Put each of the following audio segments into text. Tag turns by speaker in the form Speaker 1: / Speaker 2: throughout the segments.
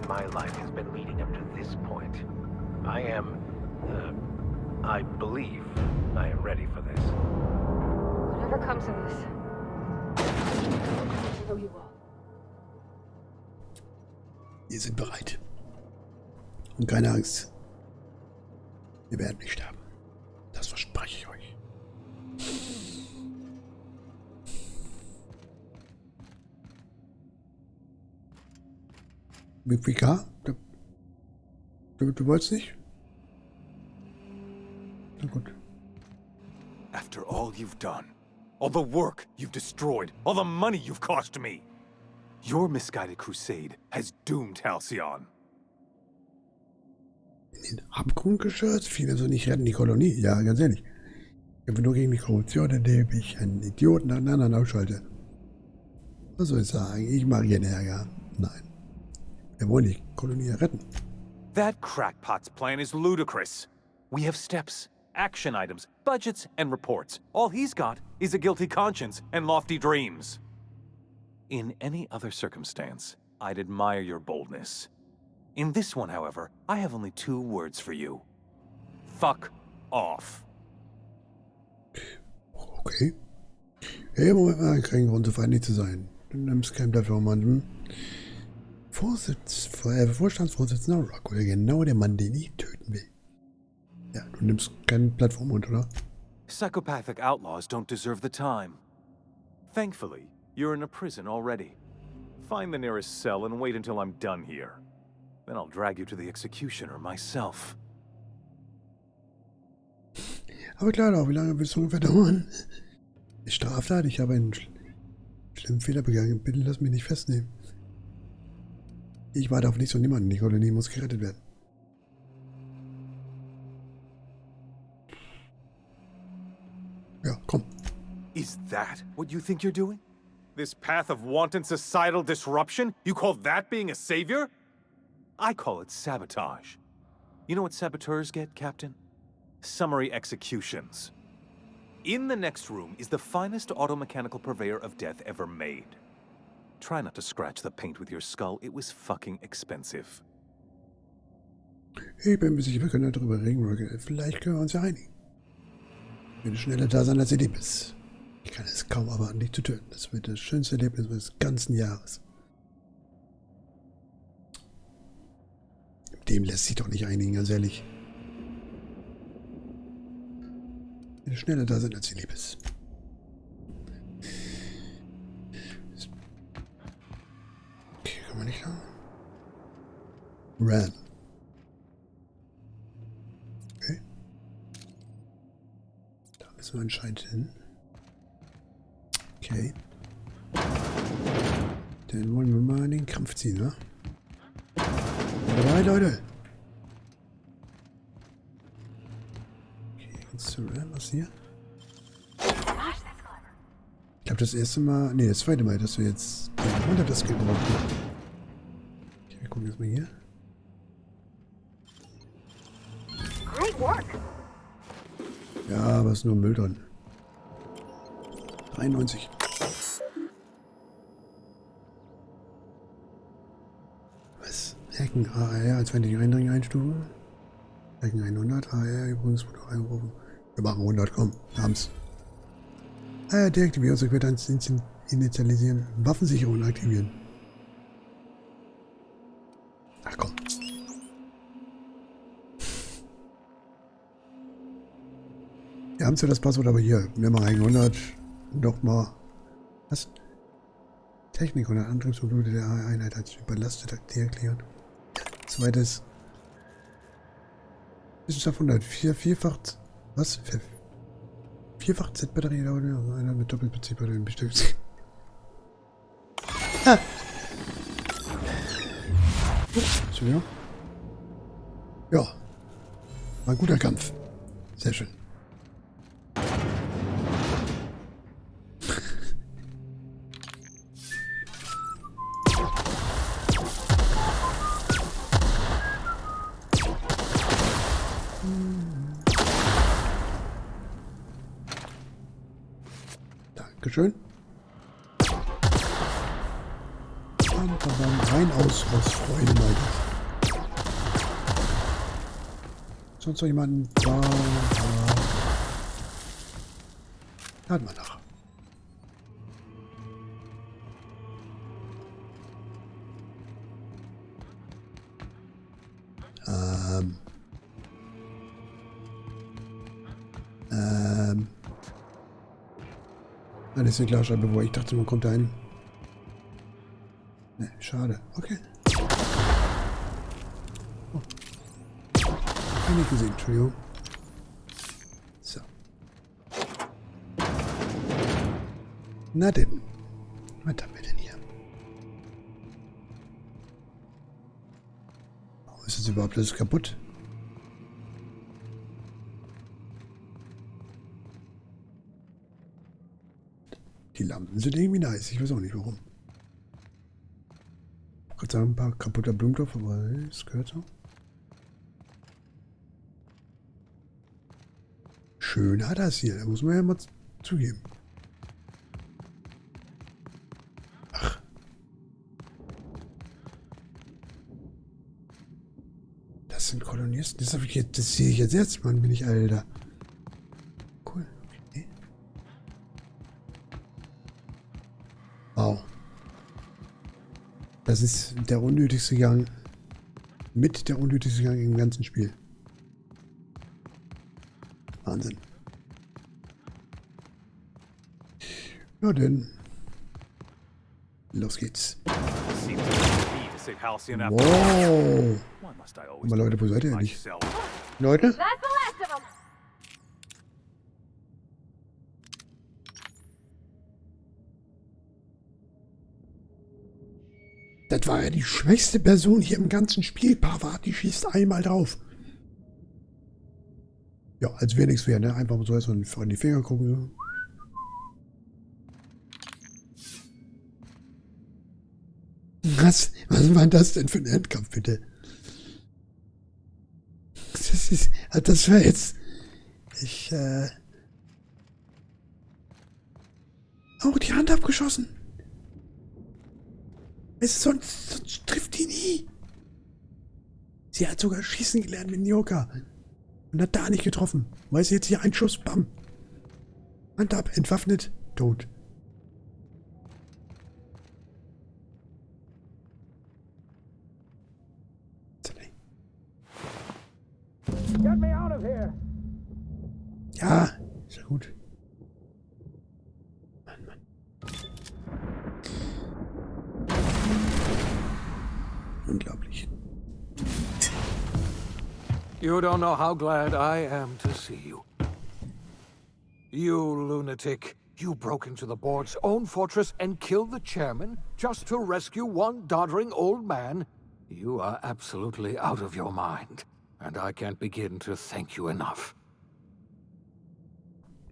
Speaker 1: my life has been leading up to this point. I believe I am ready for this.
Speaker 2: Whatever comes of this. I know you will.
Speaker 3: Wir sind bereit. Und keine Angst. Wir werden nicht sterben. Das verspreche ich euch. WQHD? Du wolltest nicht? Na gut.
Speaker 4: After all you've done, all the work you've destroyed, all the money you've cost me, your misguided crusade has doomed Halcyon.
Speaker 3: In den Abgrund gestürzt? Viele so nicht retten die Kolonie. Ja, ganz ehrlich. Ich kämpfe nur gegen die Korruption, indem ich einen Idioten nach dem anderen ausschalte. Was soll ich sagen? Ich mag ihren Ärger. Nein. Wir wollen die Kolonie retten.
Speaker 4: That crackpot's plan is ludicrous. We have steps, action items, budgets, and reports. All he's got is a guilty conscience and lofty dreams. In any other circumstance, I'd admire your boldness. In this one, however, I have only 2 words for you. Fuck off.
Speaker 3: Okay. Hey, Moment mal, kein Grund, so feindlich zu sein. Du nimmst kein Blatt für jemanden. Vorstandsvorsitzender Rock oder genau der Mann, den ich töten will. Ja, du nimmst kein Blatt vom Mund, oder?
Speaker 4: Psychopathic outlaws don't deserve the time. Thankfully, you're in a prison already. Find the nearest cell and wait until I'm done here. Then I'll drag you to the executioner myself.
Speaker 3: Aber klar doch, wie lange willst du ungefähr dauern? Straftat, ich habe einen schlimmen Fehler begangen. Bitte lass mich nicht festnehmen. Ich warte auf nichts und niemanden. Die Kolonie muss gerettet werden. Ja, komm.
Speaker 4: Is that what you think you're doing? This path of wanton societal disruption? You call that being a savior? I call it sabotage. You know what saboteurs get, Captain? Summary executions. In the next room is the finest automechanical purveyor of death ever made. Try not to scratch the paint with your skull. It was fucking expensive.
Speaker 3: Ich bin mir sicher, wir können darüber reden, Rocket. Vielleicht können wir uns ja einigen. Ich werde schneller da sein, als ihr lieb ist. Ich kann es kaum erwarten, dich zu töten. Das wird das schönste Erlebnis des ganzen Jahres. Dem lässt sich doch nicht einigen, ganz ehrlich. Ich werde schneller da sein, als ihr lieb ist. Okay, kann man nicht lang. Ran. Okay. Da müssen wir anscheinend hin. Okay. Dann wollen wir mal den Kampf ziehen, ne? Dabei, Leute! Okay, kannst du ran, was hier? Ich glaube, das erste Mal, nee, das zweite Mal, dass wir jetzt unter das gebraucht haben. Okay, wir gucken jetzt mal hier.
Speaker 2: Great work.
Speaker 3: Ja, aber es ist nur Müll drin. 93. Was? Hacken AR als feindliche Eindringling einstufen. Hacken 100, AR übrigens wurde auch eingerufen. Wir machen 100, komm, wir haben's. Deaktivieren, Sequenz initialisieren, Waffensicherung aktivieren. Ach komm. Wir haben zwar das Passwort, aber hier, wir machen 100. Nochmal. Was? Technik und Antriebsmodule der Einheit als überlastet erklärt. Zweites. Wissenschaft 100. Vierfach. Was? Vierfach Z-Batterie oder einer mit Doppelbeziehbatterien bestückt. Ah! Entschuldigung. Ja. War ein guter Kampf. Sehr schön. Dankeschön. Rein aus Freude mal. Sonst noch jemanden? Laden wir nach. Das ist eine Glasscheibe, wo ich dachte, man kommt da hin. Ne, schade. Okay. Oh. Hab ich nicht gesehen, Entschuldigung. So. Na denn. Was haben wir denn hier? Warum ist das überhaupt alles kaputt? Die Lampen sind irgendwie nice. Ich weiß auch nicht warum. Ich würde sagen, ein paar kaputter Blumentopf, aber es gehört so. Schön hat das hier. Da muss man ja mal zugeben. Ach. Das sind Kolonisten. Das sehe ich jetzt erst, Mann, bin ich Alter. Cool. Okay. Wow. Das ist der unnötigste Gang. Mit der unnötigste Gang im ganzen Spiel. Wahnsinn. Ja, denn. Los geht's. Wow. Aber Leute, wo seid ihr nicht? Leute?
Speaker 2: That's the last of them.
Speaker 3: Das war ja die schwächste Person hier im ganzen Spiel. Pavat, die schießt einmal drauf. Ja, als wäre nichts wäre, ne? Einfach so erst an die Finger gucken. Was war das denn für ein Endkampf, bitte? Das war jetzt... Oh, die Hand abgeschossen. Sonst trifft die nie. Sie hat sogar schießen gelernt mit Nyoka. Und hat da nicht getroffen. Weiß jetzt hier ein Schuss, bam. Hand ab, entwaffnet, tot.
Speaker 1: Get me out of here!
Speaker 3: Ja, ist ja gut. Mann. Unglaublich.
Speaker 5: You don't know how glad I am to see you. You lunatic. You broke into the board's own fortress and killed the chairman just to rescue one doddering old man? You are absolutely out of your mind. And I can't begin to thank you enough.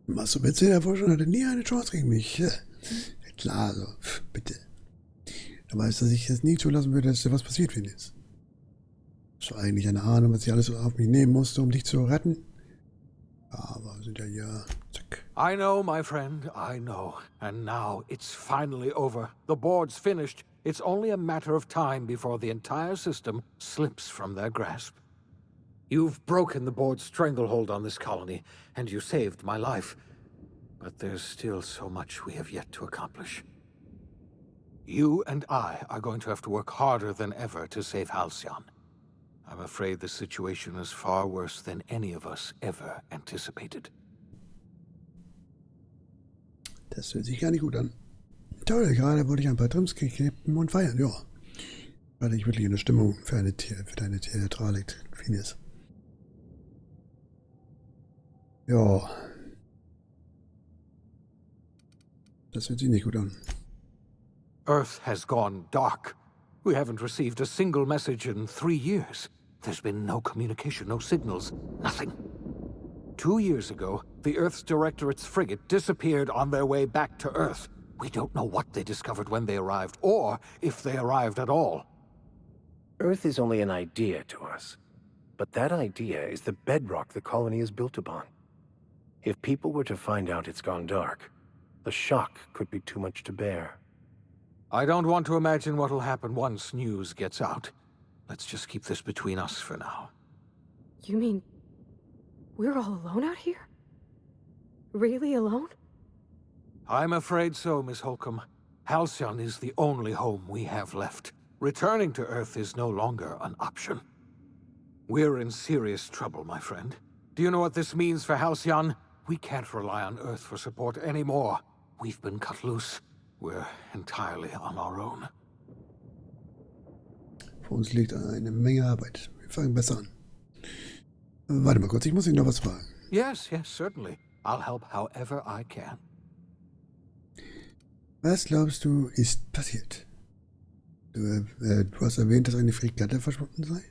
Speaker 3: Machst du mit der Forschung hatte nie eine Chance gegen mich. Ja, klar, also, bitte. Er weiß, dass ich es nie zulassen würde, dass dir was passiert, wenn jetzt. Hast du eigentlich eine Ahnung, was ich alles auf mich nehmen musste, um dich zu retten? Aber wir sind ja hier. Zack.
Speaker 5: I know, my friend, I know. And now it's finally over. The board's finished. It's only a matter of time before the entire system slips from their grasp. You've broken the board's stranglehold on this colony, and you saved my life. But there's still so much we have yet to accomplish. You and I are going to have to work harder than ever to save Halcyon. I'm afraid the situation is far worse than any of us ever anticipated.
Speaker 3: Das hört sich gar nicht gut an. Toll, gerade wollte ich ein paar Trims kippen und feiern, ja. Weil ich wirklich in der Stimmung für deine Theatralik ist. Ja. Das hört sich nicht gut an.
Speaker 5: Earth has gone dark. We haven't received a single message in 3 years. There's been no communication, no signals, nothing. 2 years ago, the Earth's Directorate's frigate disappeared on their way back to Earth. We don't know what they discovered when they arrived, or if they arrived at all.
Speaker 1: Earth is only an idea to us. But that idea is the bedrock the colony is built upon. If people were to find out it's gone dark, the shock could be too much to bear.
Speaker 5: I don't want to imagine what'll happen once news gets out. Let's just keep this between us for now.
Speaker 2: You mean we're all alone out here? Really alone?
Speaker 5: I'm afraid so, Miss Holcomb. Halcyon is the only home we have left. Returning to Earth is no longer an option. We're in serious trouble, my friend. Do you know what this means for Halcyon? We can't rely on Earth for support anymore. We've been cut loose. We're entirely on our own.
Speaker 3: Vor uns liegt eine Menge Arbeit. Wir fangen besser an. Warte mal kurz, ich muss Ihnen noch was fragen.
Speaker 5: Yes, certainly. I'll help however I can.
Speaker 3: Was glaubst du, ist passiert? Du hast erwähnt, dass eine Fregatte verschwunden sei?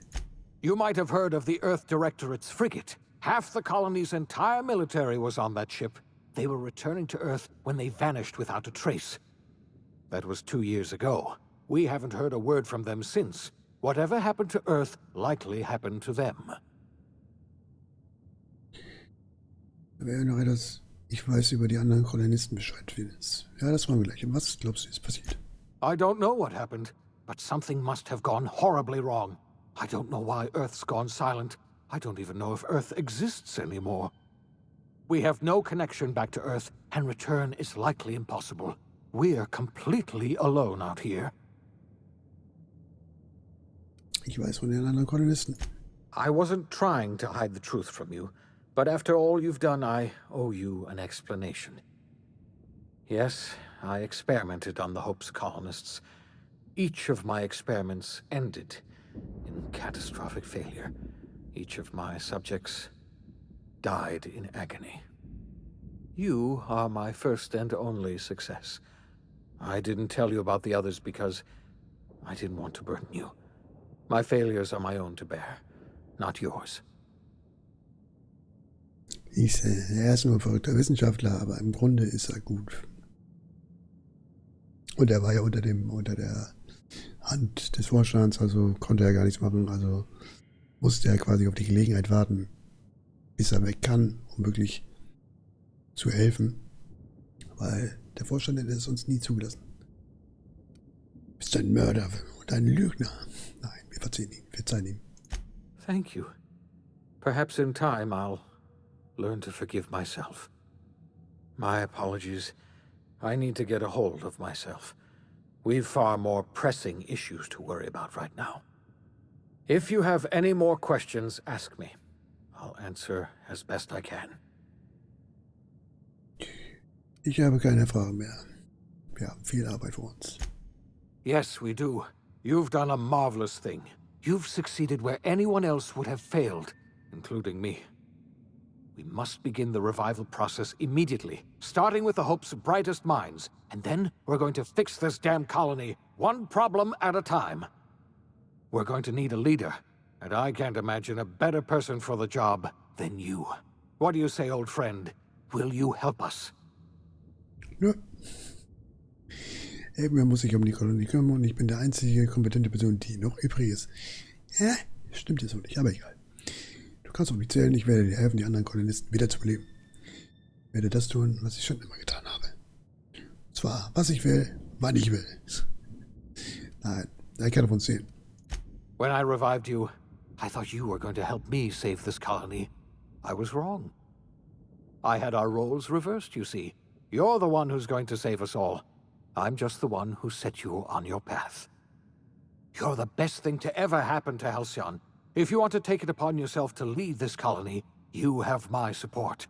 Speaker 5: You might have heard of the Earth Directorate's frigate. Half the colony's entire military was on that ship. They were returning to Earth when they vanished without a trace. That was 2 years ago. We haven't heard a word from them since. Whatever happened to Earth likely happened to them.
Speaker 3: Da wäre noch etwas. Ich weiß über die anderen Kolonisten Bescheid. Ja, das machen wir gleich. Und was glaubst du, ist passiert?
Speaker 5: I don't know what happened, but something must have gone horribly wrong. I don't know why Earth's gone silent. I don't even know if Earth exists anymore. We have no connection back to Earth, and return is likely impossible. We're completely alone out here.
Speaker 3: Ich weiß von den anderen Kolonisten.
Speaker 5: I wasn't trying to hide the truth from you, but after all you've done, I owe you an explanation. Yes, I experimented on the Hope's colonists. Each of my experiments ended in catastrophic failure. Each of my subjects died in agony. You are my first and only success. I didn't tell you about the others because I didn't want to burden you. My failures are my own to bear, not yours.
Speaker 3: Er ist nur ein verrückter Wissenschaftler, aber im Grunde ist er gut. Und er war ja unter der Hand des Vorstands, also konnte er gar nichts machen, also musste er quasi auf die Gelegenheit warten, bis er weg kann, um wirklich zu helfen, weil der Vorstand hätte es uns nie zugelassen. Du bist ein Mörder und ein Lügner. Nein, wir verzeihen ihm.
Speaker 5: Thank you. Perhaps in time I'll learn to forgive myself. My apologies. I need to get a hold of myself. We've far more pressing issues to worry about right now. If you have any more questions, ask me. I'll answer as best I can.
Speaker 3: Ich habe keine Fragen mehr. Wir haben viel Arbeit vor uns.
Speaker 5: Yes, we do. You've done a marvelous thing. You've succeeded where anyone else would have failed, including me. We must begin the revival process immediately, starting with the Hope's brightest minds, and then we're going to fix this damn colony, one problem at a time. We're going to need a leader, and I can't imagine a better person for the job than you. What do you say, old friend? Will you help us?
Speaker 3: Ja. Irgendwer muss sich um die Kolonie kümmern und ich bin der einzige kompetente Person, die noch übrig ist. Ja, stimmt jetzt so nicht, aber egal. Du kannst auf mich zählen, ich werde dir helfen, die anderen Kolonisten wiederzubeleben. Ich werde das tun, was ich schon immer getan habe. Und zwar, was ich will, wann ich will. Nein, er kann auf uns zählen.
Speaker 5: When I revived you, I thought you were going to help me save this colony. I was wrong. I had our roles reversed, you see. You're the one who's going to save us all. I'm just the one who set you on your path. You're the best thing to ever happen to Halcyon. If you want to take it upon yourself to lead this colony, you have my support.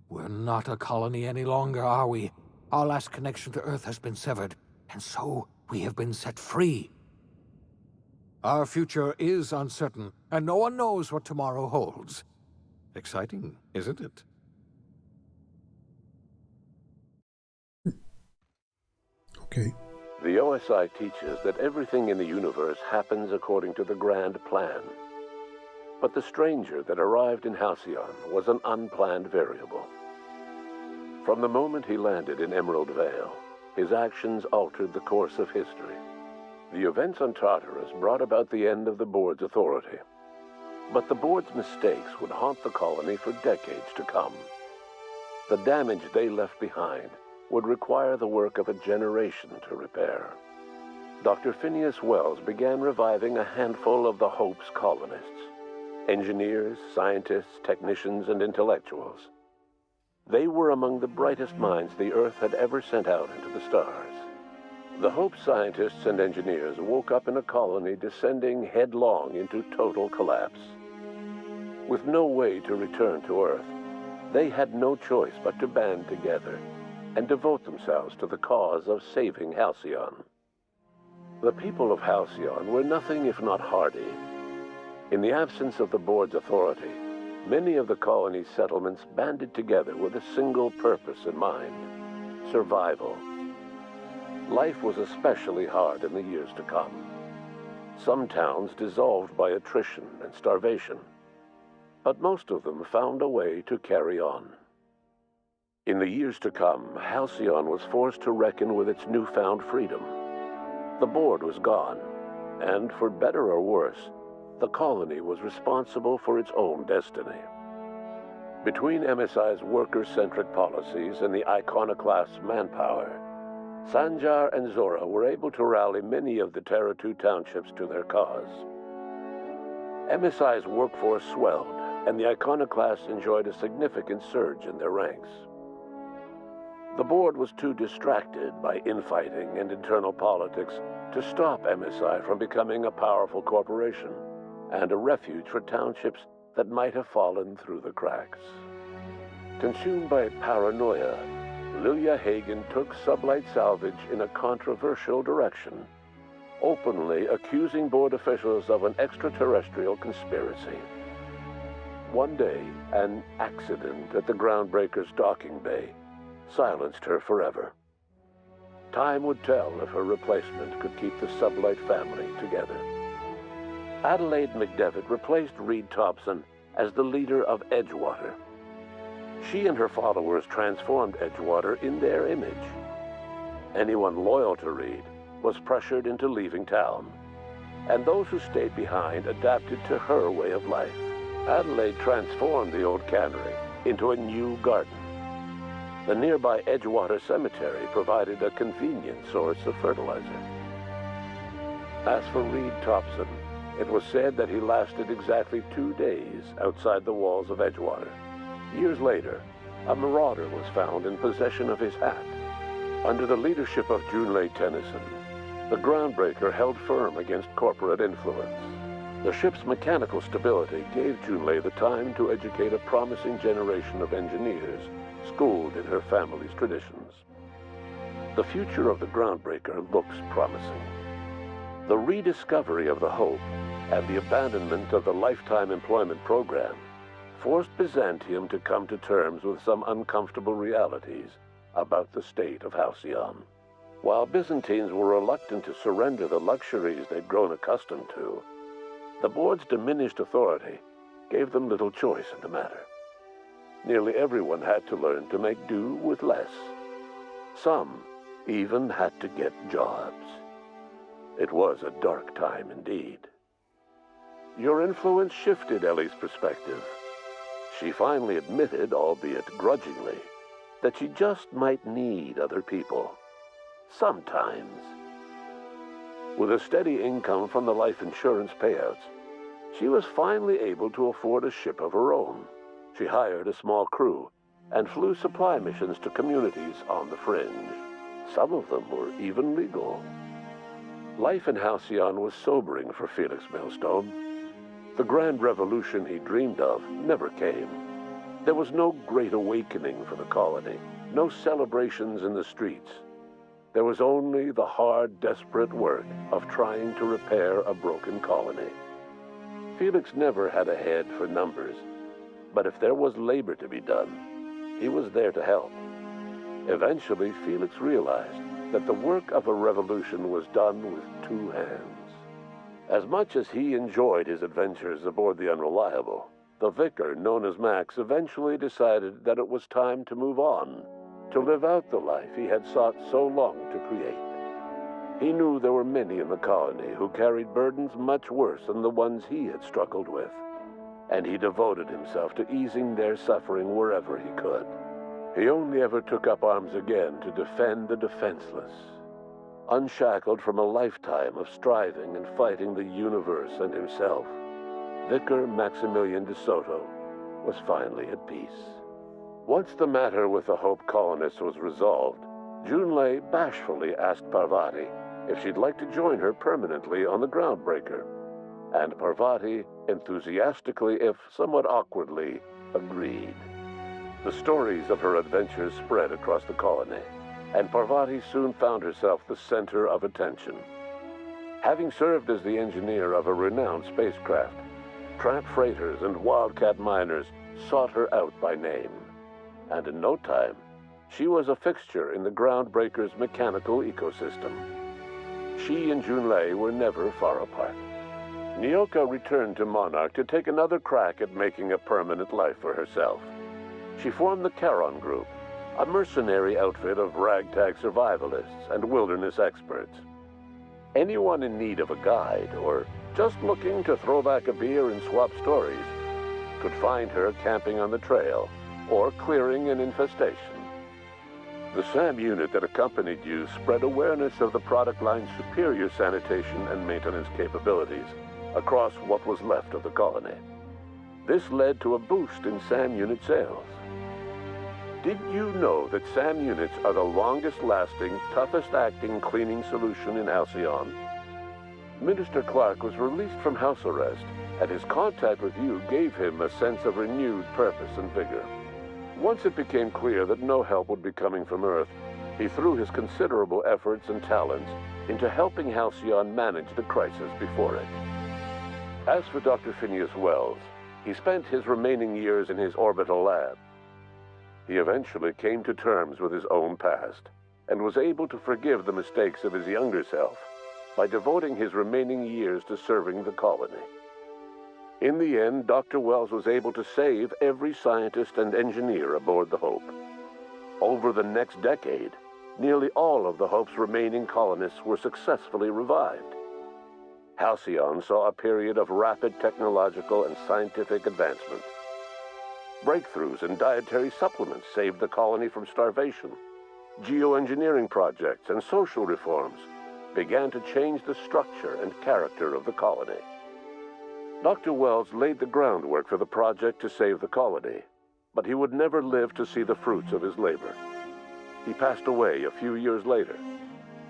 Speaker 5: We're not a colony any longer, are we? Our last connection to Earth has been severed, and so we have been set free. Our future is uncertain, and no one knows what tomorrow holds. Exciting, isn't it?
Speaker 3: Okay.
Speaker 6: The OSI teaches that everything in the universe happens according to the grand plan. But the stranger that arrived in Halcyon was an unplanned variable. From the moment he landed in Emerald Vale, his actions altered the course of history. The events on Tartarus brought about the end of the board's authority. But the board's mistakes would haunt the colony for decades to come. The damage they left behind would require the work of a generation to repair. Dr. Phineas Wells began reviving a handful of the Hope's colonists. Engineers, scientists, technicians, and intellectuals. They were among the brightest minds the Earth had ever sent out into the stars. The Hope scientists and engineers woke up in a colony descending headlong into total collapse. With no way to return to Earth, they had no choice but to band together and devote themselves to the cause of saving Halcyon. The people of Halcyon were nothing if not hardy. In the absence of the board's authority, many of the colony's settlements banded together with a single purpose in mind: survival. Life was especially hard in the years to come. Some towns dissolved by attrition and starvation, but most of them found a way to carry on. In the years to come, Halcyon was forced to reckon with its newfound freedom. The board was gone, and for better or worse, the colony was responsible for its own destiny. Between MSI's worker-centric policies and the iconoclast's manpower, Sanjar and Zora were able to rally many of the Terra 2 townships to their cause. MSI's workforce swelled, and the iconoclasts enjoyed a significant surge in their ranks. The board was too distracted by infighting and internal politics to stop MSI from becoming a powerful corporation and a refuge for townships that might have fallen through the cracks. Consumed by paranoia, Lilia Hagen took Sublight Salvage in a controversial direction, openly accusing board officials of an extraterrestrial conspiracy. One day, an accident at the Groundbreaker's docking bay silenced her forever. Time would tell if her replacement could keep the Sublight family together. Adelaide McDevitt replaced Reed Thompson as the leader of Edgewater. She and her followers transformed Edgewater in their image. Anyone loyal to Reed was pressured into leaving town, and those who stayed behind adapted to her way of life. Adelaide transformed the old cannery into a new garden. The nearby Edgewater Cemetery provided a convenient source of fertilizer. As for Reed Thompson, it was said that he lasted exactly 2 days outside the walls of Edgewater. Years later, a marauder was found in possession of his hat. Under the leadership of Junlei Tennyson, the Groundbreaker held firm against corporate influence. The ship's mechanical stability gave Junlei the time to educate a promising generation of engineers schooled in her family's traditions. The future of the Groundbreaker looks promising. The rediscovery of the Hope and the abandonment of the Lifetime Employment Program forced Byzantium to come to terms with some uncomfortable realities about the state of Halcyon. While Byzantines were reluctant to surrender the luxuries they'd grown accustomed to, the board's diminished authority gave them little choice in the matter. Nearly everyone had to learn to make do with less. Some even had to get jobs. It was a dark time indeed. Your influence shifted Ellie's perspective. She finally admitted, albeit grudgingly, that she just might need other people. Sometimes. With a steady income from the life insurance payouts, she was finally able to afford a ship of her own. She hired a small crew and flew supply missions to communities on the fringe. Some of them were even legal. Life in Halcyon was sobering for Felix Millstone. The grand revolution he dreamed of never came. There was no great awakening for the colony, no celebrations in the streets. There was only the hard, desperate work of trying to repair a broken colony. Felix never had a head for numbers, but if there was labor to be done, he was there to help. Eventually, Felix realized that the work of a revolution was done with 2 hands. As much as he enjoyed his adventures aboard the Unreliable, the vicar, known as Max, eventually decided that it was time to move on, to live out the life he had sought so long to create. He knew there were many in the colony who carried burdens much worse than the ones he had struggled with, and he devoted himself to easing their suffering wherever he could. He only ever took up arms again to defend the defenseless. unshackled from a lifetime of striving and fighting the universe and himself, Vicar Maximilian de Soto was finally at peace. Once the matter with the Hope colonists was resolved, Junlei bashfully asked Parvati if she'd like to join her permanently on the Groundbreaker, and Parvati enthusiastically, if somewhat awkwardly, agreed. The stories of her adventures spread across the colony, and Parvati soon found herself the center of attention. Having served as the engineer of a renowned spacecraft, tramp freighters and wildcat miners sought her out by name, and in no time, she was a fixture in the Groundbreaker's mechanical ecosystem. She and Junlei were never far apart. Nyoka returned to Monarch to take another crack at making a permanent life for herself. She formed the Charon Group, a mercenary outfit of ragtag survivalists and wilderness experts. Anyone in need of a guide, or just looking to throw back a beer and swap stories, could find her camping on the trail or clearing an infestation. The SAM unit that accompanied you spread awareness of the product line's superior sanitation and maintenance capabilities across what was left of the colony. This led to a boost in SAM unit sales. Did you know that SAM units are the longest-lasting, toughest-acting cleaning solution in Halcyon? Minister Clark was released from house arrest, and his contact with you gave him a sense of renewed purpose and vigor. Once it became clear that no help would be coming from Earth, he threw his considerable efforts and talents into helping Halcyon manage the crisis before it. As for Dr. Phineas Wells, he spent his remaining years in his orbital lab. He eventually came to terms with his own past, and was able to forgive the mistakes of his younger self by devoting his remaining years to serving the colony. In the end, Dr. Wells was able to save every scientist and engineer aboard the Hope. Over the next decade, nearly all of the Hope's remaining colonists were successfully revived. Halcyon saw a period of rapid technological and scientific advancement. Breakthroughs in dietary supplements saved the colony from starvation. Geoengineering projects and social reforms began to change the structure and character of the colony. Dr. Wells laid the groundwork for the project to save the colony, but he would never live to see the fruits of his labor. He passed away a few years later.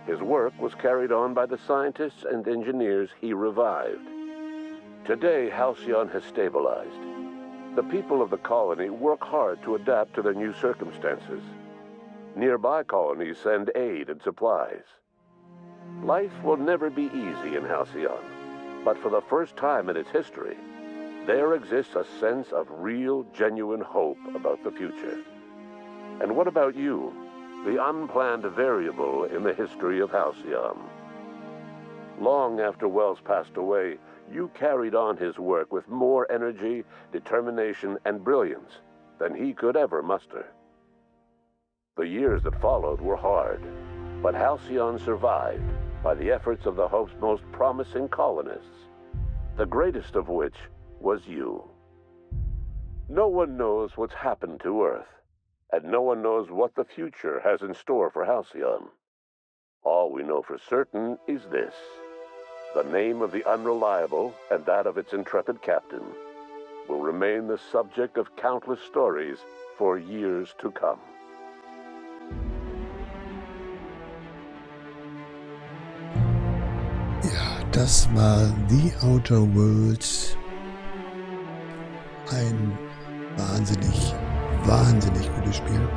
Speaker 6: His work was carried on by the scientists and engineers he revived. Today, Halcyon has stabilized. The people of the colony work hard to adapt to their new circumstances. Nearby colonies send aid and supplies. Life will never be easy in Halcyon, but for the first time in its history, there exists a sense of real, genuine hope about the future. And what about you, the unplanned variable in the history of Halcyon? Long after Wells passed away, you carried on his work with more energy, determination, and brilliance than he could ever muster. The years that followed were hard, but Halcyon survived by the efforts of the Hope's most promising colonists, the greatest of which was you. No one knows what's happened to Earth, and no one knows what the future has in store for Halcyon. All we know for certain is this: the name of the Unreliable and that of its intrepid captain will remain the subject of countless stories for years to come.
Speaker 3: Ja, das war The Outer Worlds. Ein wahnsinnig gutes Spiel.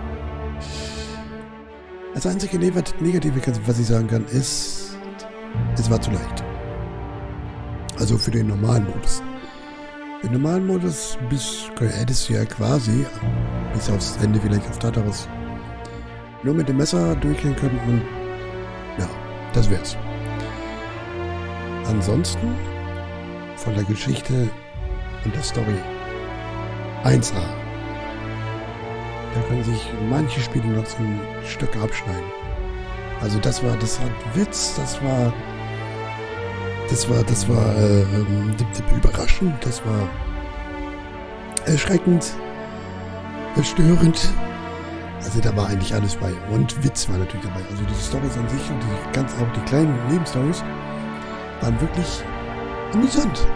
Speaker 3: Das einzige Negative, was ich sagen kann, ist, es war zu leicht. Also für den normalen Modus. Den normalen Modus hättest du ja quasi, bis aufs Ende vielleicht auf Tartarus, nur mit dem Messer durchgehen können und ja, das wär's. Ansonsten von der Geschichte und der Story 1A. Da können sich manche Spiele noch so ein Stück abschneiden. Also das hat Witz, das war überraschend, das war erschreckend, verstörend Also da war eigentlich alles bei. Und Witz war natürlich dabei. Also die Storys an sich und auch die kleinen Nebenstories waren wirklich amüsant.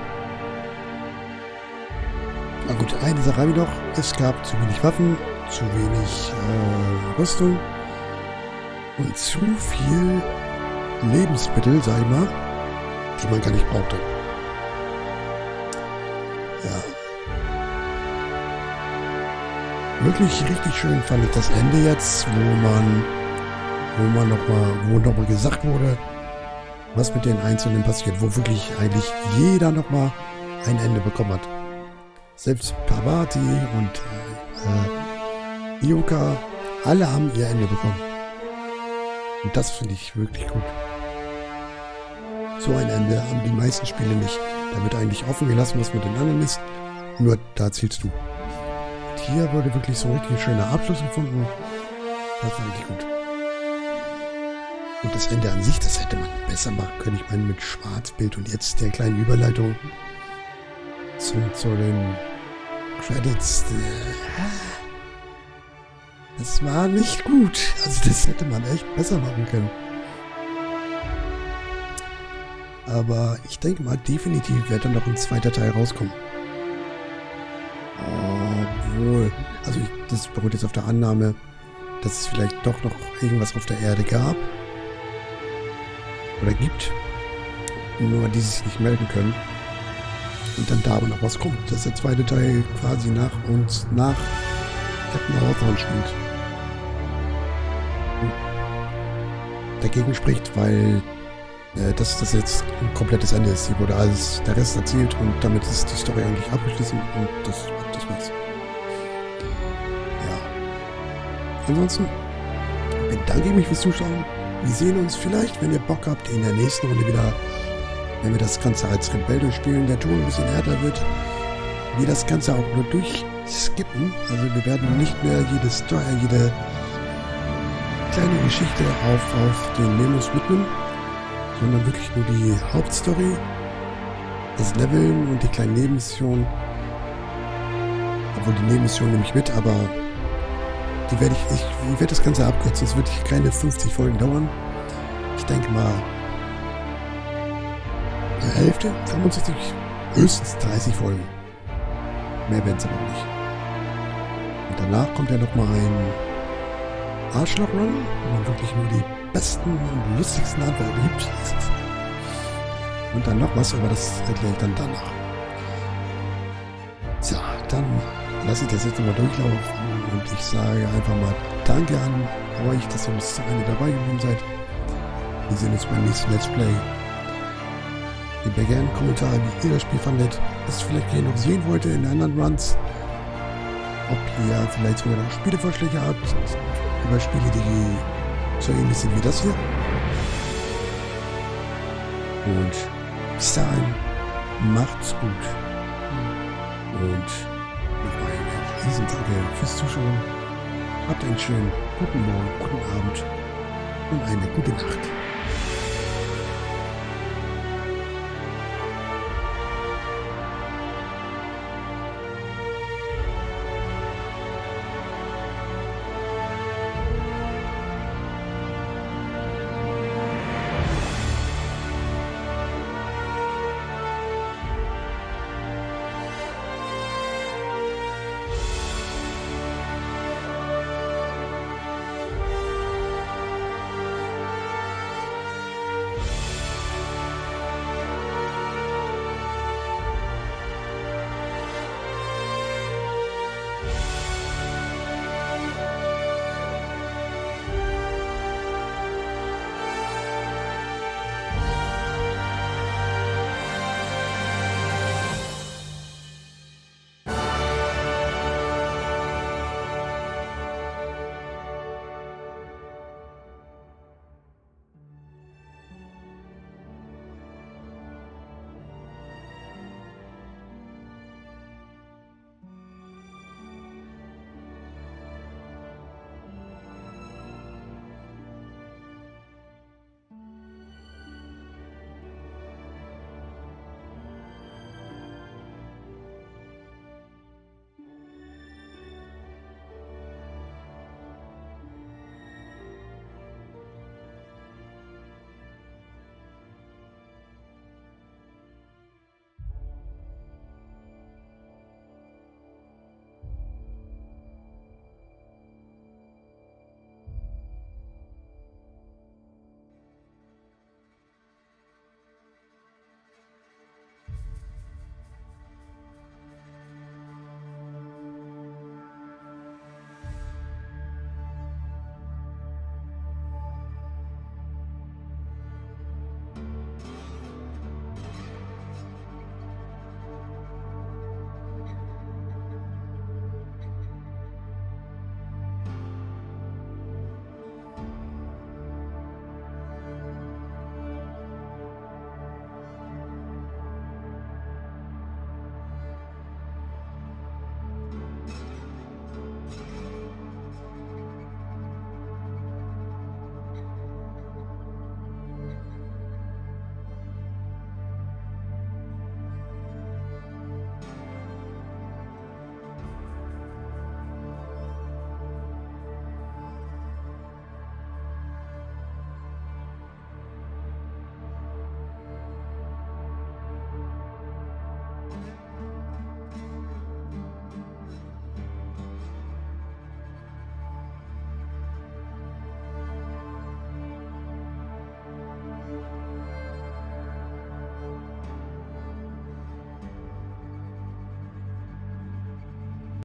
Speaker 3: Na gut, eine Sache habe ich noch. Es gab zu wenig Waffen, zu wenig Rüstung und zu viel Lebensmittel, sag ich mal, die man gar nicht brauchte. Ja. Wirklich richtig schön fand ich das Ende jetzt, wo nochmal gesagt wurde, was mit den Einzelnen passiert, wo wirklich eigentlich jeder nochmal ein Ende bekommen hat. Selbst Parvati und Ioka, alle haben ihr Ende bekommen. Und das finde ich wirklich gut. So ein Ende haben die meisten Spiele nicht. Da wird eigentlich offen gelassen, was mit den anderen ist. Nur da zählst du. Und hier wurde wirklich so ein richtig schöner Abschluss gefunden. Das fand ich gut. Und das Ende an sich, das hätte man besser machen können. Ich meine, mit Schwarzbild und jetzt der kleinen Überleitung zu den Credits. Das war nicht gut. Also das hätte man echt besser machen können. Aber ich denke mal, definitiv wird dann noch ein zweiter Teil rauskommen. Obwohl, also das beruht jetzt auf der Annahme, dass es vielleicht doch noch irgendwas auf der Erde gab. Oder gibt. Nur die sich nicht melden können. Und dann da aber noch was kommt. Dass der zweite Teil quasi nach Captain Hawthorne spielt. Dagegen spricht, weil das jetzt ein komplettes Ende ist. Hier wurde alles, der Rest erzählt und damit ist die Story eigentlich abgeschlossen und das war's. Ja. Ansonsten bedanke ich mich fürs Zuschauen. Wir sehen uns vielleicht, wenn ihr Bock habt, in der nächsten Runde wieder, wenn wir das Ganze als Rebell durchspielen, der Ton ein bisschen härter wird, wir das Ganze auch nur durchskippen. Also wir werden nicht mehr jede kleine Geschichte auf den Memos mitnehmen, sondern wirklich nur die Hauptstory, das Leveln und die kleinen Nebenmissionen. Obwohl die Nebenmissionen nehme ich mit, aber die werde ich werde das Ganze abkürzen. Es wird keine 50 Folgen dauern. Ich denke mal eine Hälfte, 65, höchstens 30 Folgen. Mehr werden es aber nicht. Und danach kommt ja nochmal ein Arschloch-Run, wo man wirklich nur die besten und lustigsten Antworten gibt. Und dann noch was, aber das erkläre ich dann danach. So, dann lasse ich das jetzt nochmal durchlaufen und ich sage einfach mal Danke an euch, dass ihr bis zum Ende dabei geblieben seid. Wir sehen uns beim nächsten Let's Play. Gebt mir gerne einen Kommentar, wie ihr das Spiel fandet, was vielleicht ihr noch sehen wollt in anderen Runs. Ob ihr vielleicht sogar noch Spielevorschläge habt, über Spiele, die so ähnlich sind wie das hier. Und bis dahin, macht's gut. Und nochmal ein riesen Danke fürs Zuschauen. Habt einen schönen guten Morgen, guten Abend und eine gute Nacht.